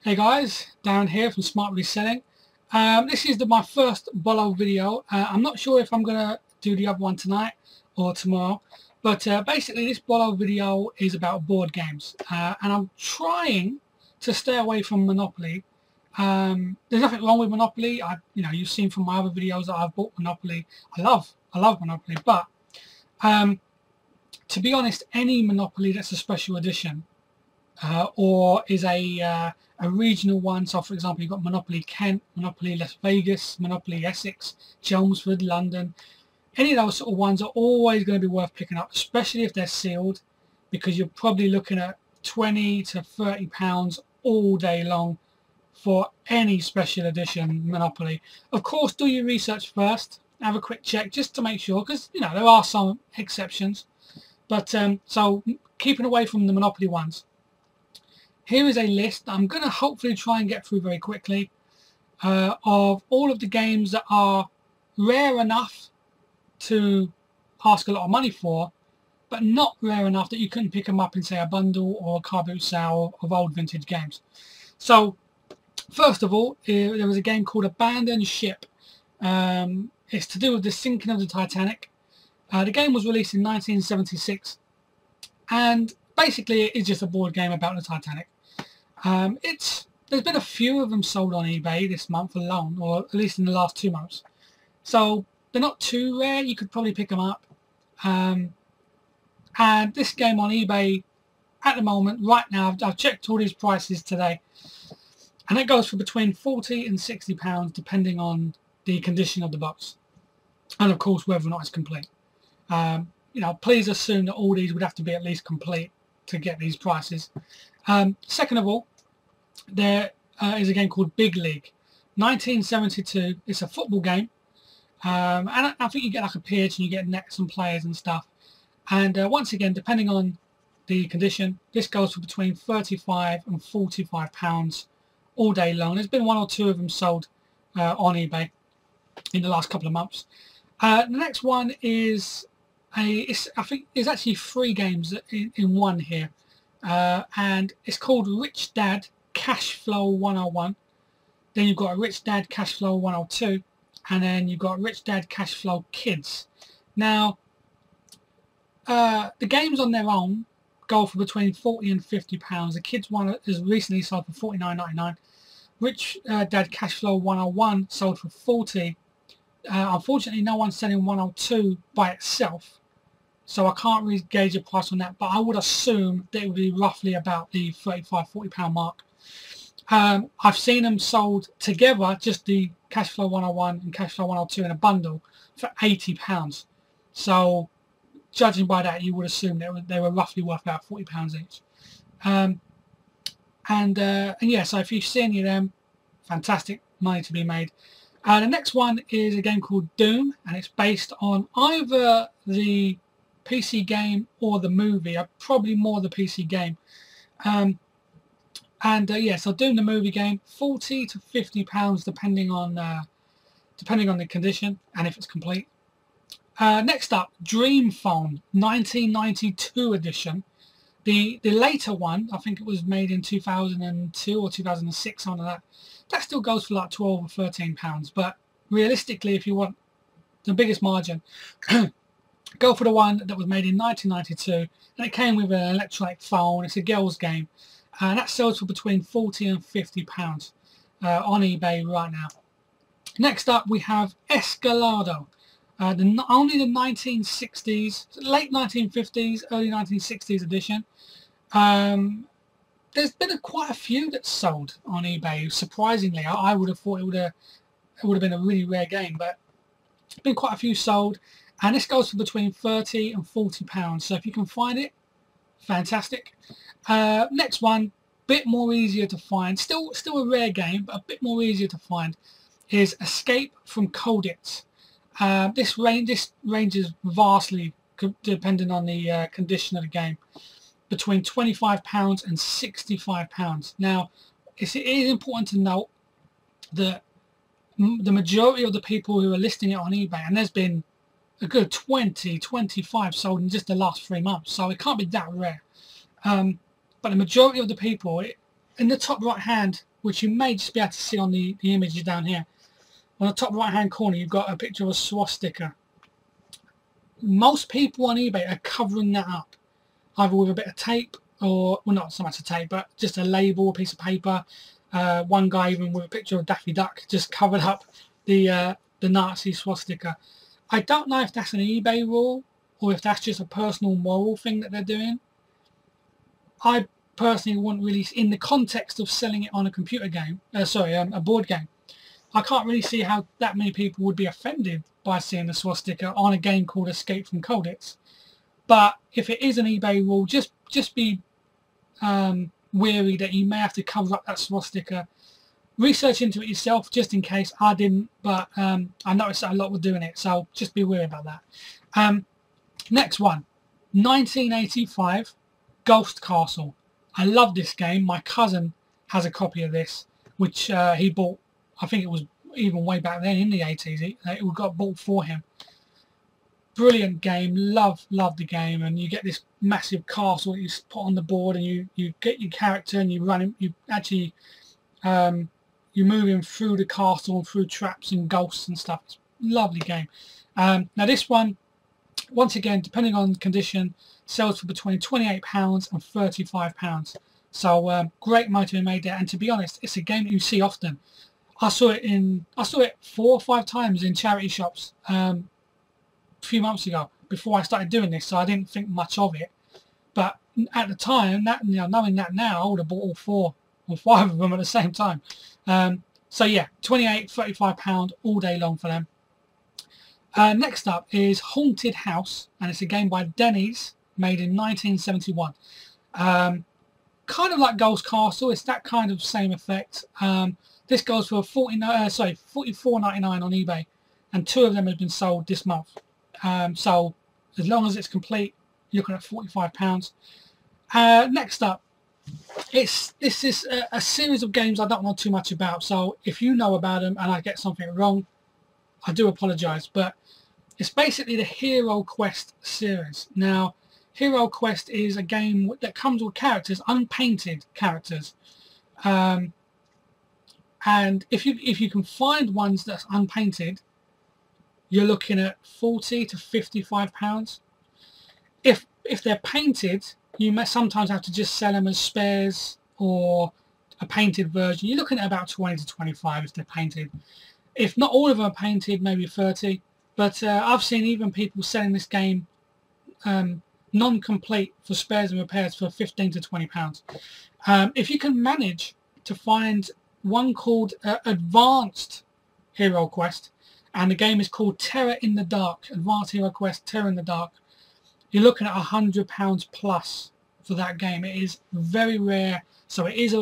Hey guys, Darren here from Smart Reselling. This is my first BOLO video. I'm not sure if I'm going to do the other one tonight or tomorrow, but basically this BOLO video is about board games, and I'm trying to stay away from Monopoly. There's nothing wrong with Monopoly. You've seen from my other videos that I've bought Monopoly. I love Monopoly, but to be honest, any Monopoly that's a special edition or is a regional one. So for example, you've got Monopoly Kent, Monopoly Las Vegas, Monopoly Essex, Chelmsford, London. Any of those sort of ones are always going to be worth picking up, especially if they're sealed, because you're probably looking at £20 to £30 all day long for any special edition Monopoly. Of course, do your research first, have a quick check just to make sure, because there are some exceptions, but so keeping away from the Monopoly ones. Here is a list I'm going to hopefully try and get through very quickly of all of the games that are rare enough to ask a lot of money for, but not rare enough that you couldn't pick them up in, say, a bundle or a car boot sale of old vintage games. So first of all, there was a game called Abandoned Ship. It's to do with the sinking of the Titanic. The game was released in 1976, and basically it's just a board game about the Titanic. There's been a few of them sold on eBay this month alone, or at least in the last 2 months. So they're not too rare. You could probably pick them up. And this game on eBay at the moment, right now, I've checked all these prices today, and it goes for between £40 and £60 depending on the condition of the box, and of course whether or not it's complete. Please assume that all these would have to be at least complete to get these prices. Second of all, there is a game called Big League, 1972. It's a football game, and I think you get like a pitch and you get nets and players and stuff. And once again, depending on the condition, this goes for between £35 and £45 all day long. There's been 1 or 2 of them sold on eBay in the last couple of months. The next one is I think there's actually 3 games in one here, and it's called Rich Dad Cash Flow 101. Then you've got Rich Dad Cash Flow 102, and then you've got Rich Dad Cash Flow Kids. Now, the games on their own go for between £40 and £50. The kids one is recently sold for $49.99. Rich Dad Cash Flow 101 sold for $40. Unfortunately, no one's selling 102 by itself, so I can't really gauge a price on that, but I would assume that it would be roughly about the £35, £40 mark. I've seen them sold together, just the Cash Flow 101 and Cash Flow 102 in a bundle, for £80. So judging by that, you would assume they were roughly worth about £40 each. And yeah, so if you see any of them, fantastic money to be made. The next one is a game called Doom, and it's based on either the PC game or the movie. Probably more the PC game. Yeah, so Doom the movie game, £40 to £50 depending on the condition and if it's complete. Next up, Dream Phone 1992 edition. The later one, I think it was made in 2002 or 2006, something like that. That still goes for like £12 or £13. But realistically, if you want the biggest margin, go for the one that was made in 1992, and it came with an electronic phone. It's a girls' game, and that sells for between £40 and £50 on eBay right now. Next up, we have Escalado. Only the 1960s, late 1950s, early 1960s edition. There's been quite a few that's sold on eBay. Surprisingly, I would have thought it would have been a really rare game, but there's been quite a few sold, and this goes for between £30 and £40. So if you can find it, fantastic. Next one, bit more easier to find. Still a rare game, but a bit more easier to find, is Escape from Colditz. This ranges vastly depending on the condition of the game, between £25 and £65. Now, it is important to note that the majority of the people who are listing it on eBay, and there's been a good 25 sold in just the last 3 months, so it can't be that rare. But the majority of the people, in the top right hand which you may just be able to see on the images down here. On the top right hand corner you've got a picture of a swastika. Most people on eBay are covering that up, either with a bit of tape or, well, not so much a tape, but just a label, a piece of paper. One guy even with a picture of Daffy Duck just covered up the Nazi swastika. I don't know if that's an eBay rule or if that's just a personal moral thing that they're doing. I personally wouldn't really, in the context of selling it on a computer game, a board game, I can't really see how that many people would be offended by seeing the swastika on a game called Escape from Colditz. But if it is an eBay rule, just be wary that you may have to cover up that swastika. Research into it yourself, just in case. I didn't, but I noticed that a lot were doing it, so just be wary about that. Next one, 1985 Ghost Castle. I love this game. My cousin has a copy of this, which he bought, I think it was even way back then in the 80s. It got bought for him. Brilliant game. Love the game. And you get this massive castle that you put on the board, and you get your character and you run him. You actually you move him through the castle and through traps and ghosts and stuff. It's a lovely game. Now this one, once again, depending on condition, sells for between £28 and £35. So great money to be made there. And to be honest, it's a game that you see often. I saw it 4 or 5 times in charity shops a few months ago before I started doing this, so I didn't think much of it. But at the time, knowing that now, I would have bought all 4 or 5 of them at the same time. So yeah, £28, £35 all day long for them. Next up is Haunted House, and it's a game by Denny's, made in 1971. Kind of like Ghost Castle, it's that kind of same effect. This goes for $44.99 on eBay, and 2 of them have been sold this month. So as long as it's complete, you're looking at £45. Next up, this is a series of games I don't know too much about, so if you know about them and I get something wrong, I do apologise, but it's basically the Hero Quest series. Now, Hero Quest is a game that comes with characters, unpainted characters. And if you can find ones that's unpainted, you're looking at £40 to £55. If they're painted, you may sometimes have to just sell them as spares or a painted version. You're looking at about 20 to 25 if they're painted. If not all of them are painted, maybe 30. But I've seen even people selling this game non-complete for spares and repairs for £15 to £20. If you can manage to find one called Advanced Hero Quest, and the game is called Terror in the Dark, Advanced Hero Quest Terror in the Dark, you're looking at £100 plus for that game. It is very rare, so it is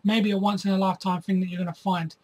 maybe a once in a lifetime thing that you're going to find.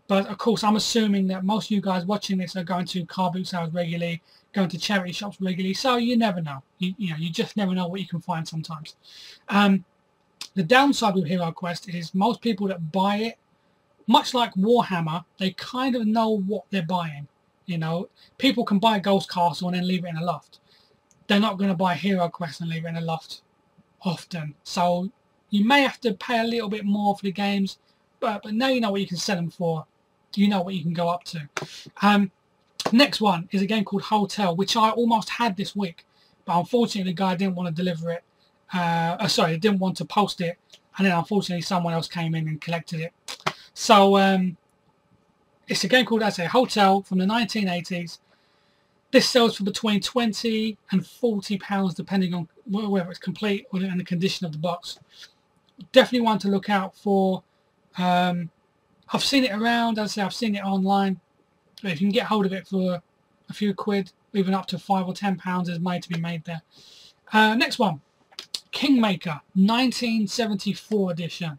But of course, I'm assuming that most of you guys watching this are going to car boot sales regularly, going to charity shops regularly, so you never know. You just never know what you can find sometimes. The downside with Hero Quest is most people that buy it, much like Warhammer, they kind of know what they're buying. People can buy Ghost Castle and then leave it in a loft. They're not going to buy Hero Quest and leave it in a loft often. So you may have to pay a little bit more for the games, but now you know what you can sell them for. You know what you can go up to. Next one is a game called Hotel, which I almost had this week, but unfortunately the guy didn't want to deliver it. Sorry, didn't want to post it, and then unfortunately someone else came in and collected it. So it's a game called, as I say, Hotel from the 1980s. This sells for between £20 and £40 depending on whether it's complete or in the condition of the box. Definitely one to look out for. I've seen it around, as I say, I've seen it online. But if you can get hold of it for a few quid, even up to £5 or £10, is made to be made there. Next one, Kingmaker, 1974 edition.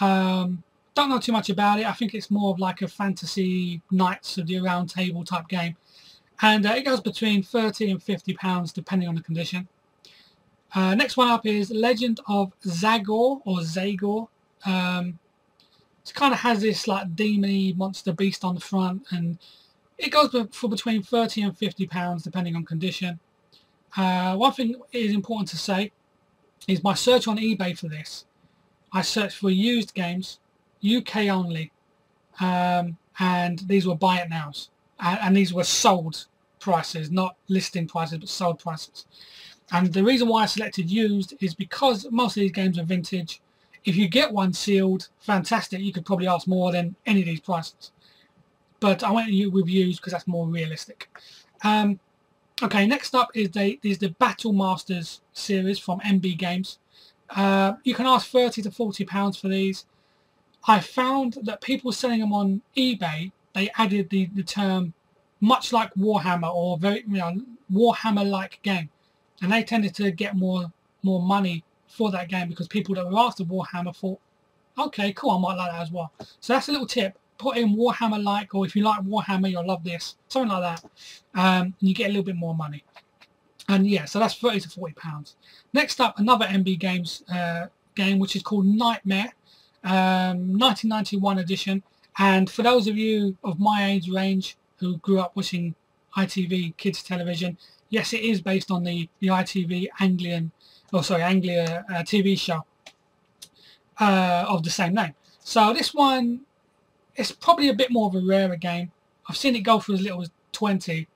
Don't know too much about it. I think it's more of like a fantasy Knights of the Round Table type game. And it goes between £30 and £50 depending on the condition. Next one up is Legend of Zagor or Zagor. It kind of has this like demony monster beast on the front, and it goes for between £30 and £50 depending on condition. One thing is important to say is my search on eBay for this, I searched for used games UK only, and these were buy it nows, and these were sold prices, not listing prices, but sold prices. And the reason why I selected used is because most of these games are vintage. If you get one sealed, fantastic, you could probably ask more than any of these prices. But I went with used because that's more realistic. Okay, next up is the Battle Masters series from MB Games. You can ask £30 to £40 for these. I found that people selling them on eBay, they added the term much like Warhammer, or very, Warhammer-like game, and they tended to get more money for that game because people that were after Warhammer thought, okay, cool, I might like that as well. So that's a little tip. Put in Warhammer-like, or if you like Warhammer, you'll love this, something like that, and you get a little bit more money. And yeah, so that's £30 to £40. Next up, another MB Games game, which is called Nightmare, 1991 edition. And for those of you of my age range who grew up watching ITV kids television, yes, it is based on the ITV Anglia TV show of the same name. So this one, it's probably a bit more of a rarer game. I've seen it go for as little as 20,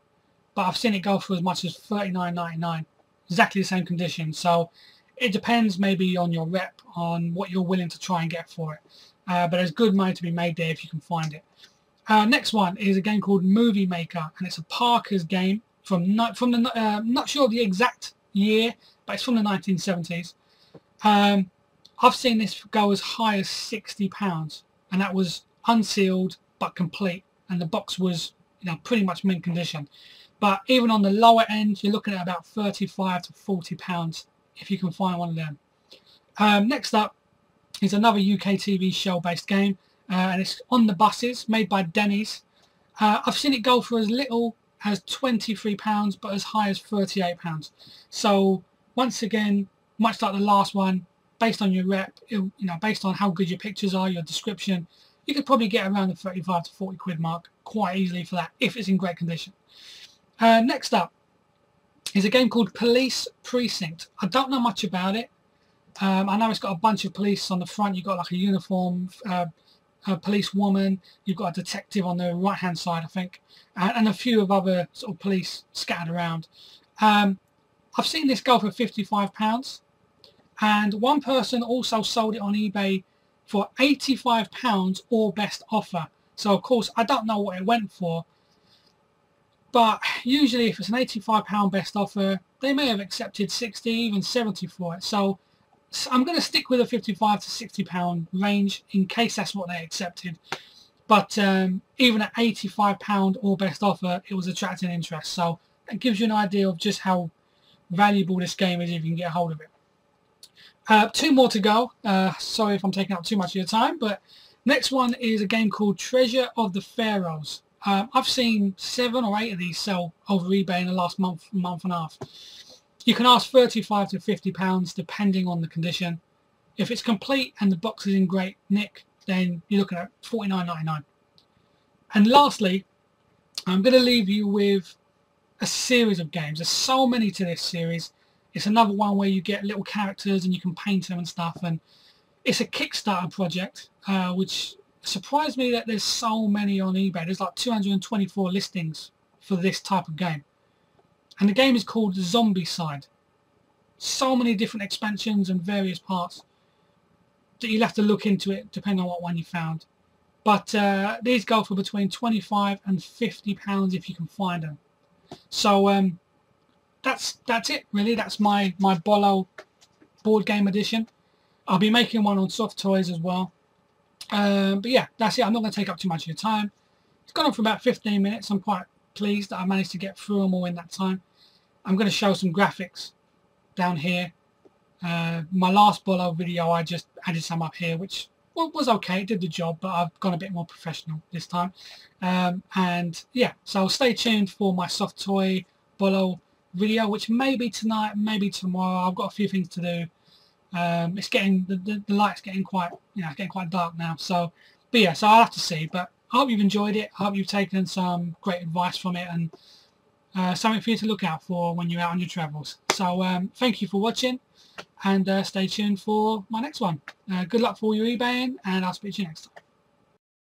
but I've seen it go for as much as $39.99, exactly the same condition. So it depends maybe on your rep, on what you're willing to try and get for it. But there's good money to be made there if you can find it. Next one is a game called Movie Maker, and it's a Parker's game from not sure of the exact year, but it's from the 1970s. I've seen this go as high as £60, and that was unsealed but complete, and the box was pretty much mint condition. But even on the lower end, you're looking at about £35 to £40 if you can find one of them. Next up is another UK TV show based game, and it's On the Buses, made by Denny's. I've seen it go for as little as £23 but as high as £38. So once again, much like the last one, based on your rep, based on how good your pictures are, your description, you could probably get around the 35 to 40 quid mark quite easily for that if it's in great condition. Next up is a game called Police Precinct. I don't know much about it. I know it's got a bunch of police on the front. You've got like a uniform, a police woman. You've got a detective on the right hand side, I think, and a few of other sort of police scattered around. I've seen this go for £55, and one person also sold it on eBay for £85 or best offer. So of course I don't know what it went for, but usually if it's an £85 best offer, they may have accepted 60, even 70 for it. So I'm going to stick with a £55 to £60 range in case that's what they accepted. But even at £85 or best offer, it was attracting interest. So it gives you an idea of just how valuable this game is if you can get a hold of it. Two more to go. Sorry if I'm taking up too much of your time, but next one is a game called Treasure of the Pharaohs. I've seen 7 or 8 of these sell over eBay in the last month and a half. You can ask £35 to £50 depending on the condition. If it's complete and the box is in great nick, then you're looking at $49.99. And lastly, I'm going to leave you with a series of games. There's so many to this series. It's another one where you get little characters and you can paint them and stuff. And it's a Kickstarter project, which surprised me that there's so many on eBay. There's like 224 listings for this type of game. And the game is called Zombicide. So many different expansions and various parts that you'll have to look into it depending on what one you found. But these go for between £25 and £50 if you can find them. So that's it really. That's my BOLO board game edition. I'll be making one on soft toys as well. But yeah, that's it. I'm not going to take up too much of your time. It's gone on for about 15 minutes. I'm quite pleased that I managed to get through them all in that time. I'm going to show some graphics down here. My last BOLO video, I just added some up here, which was okay, it did the job, but I've gone a bit more professional this time. And yeah, so stay tuned for my soft toy BOLO video, which may be tonight, maybe tomorrow. I've got a few things to do. It's getting the light's getting quite, it's getting quite dark now. So, but yeah, so I'll have to see. But I hope you've enjoyed it. I hope you've taken some great advice from it, and something for you to look out for when you're out on your travels. So thank you for watching. and stay tuned for my next one. Good luck for all your eBaying, and I'll speak to you next time.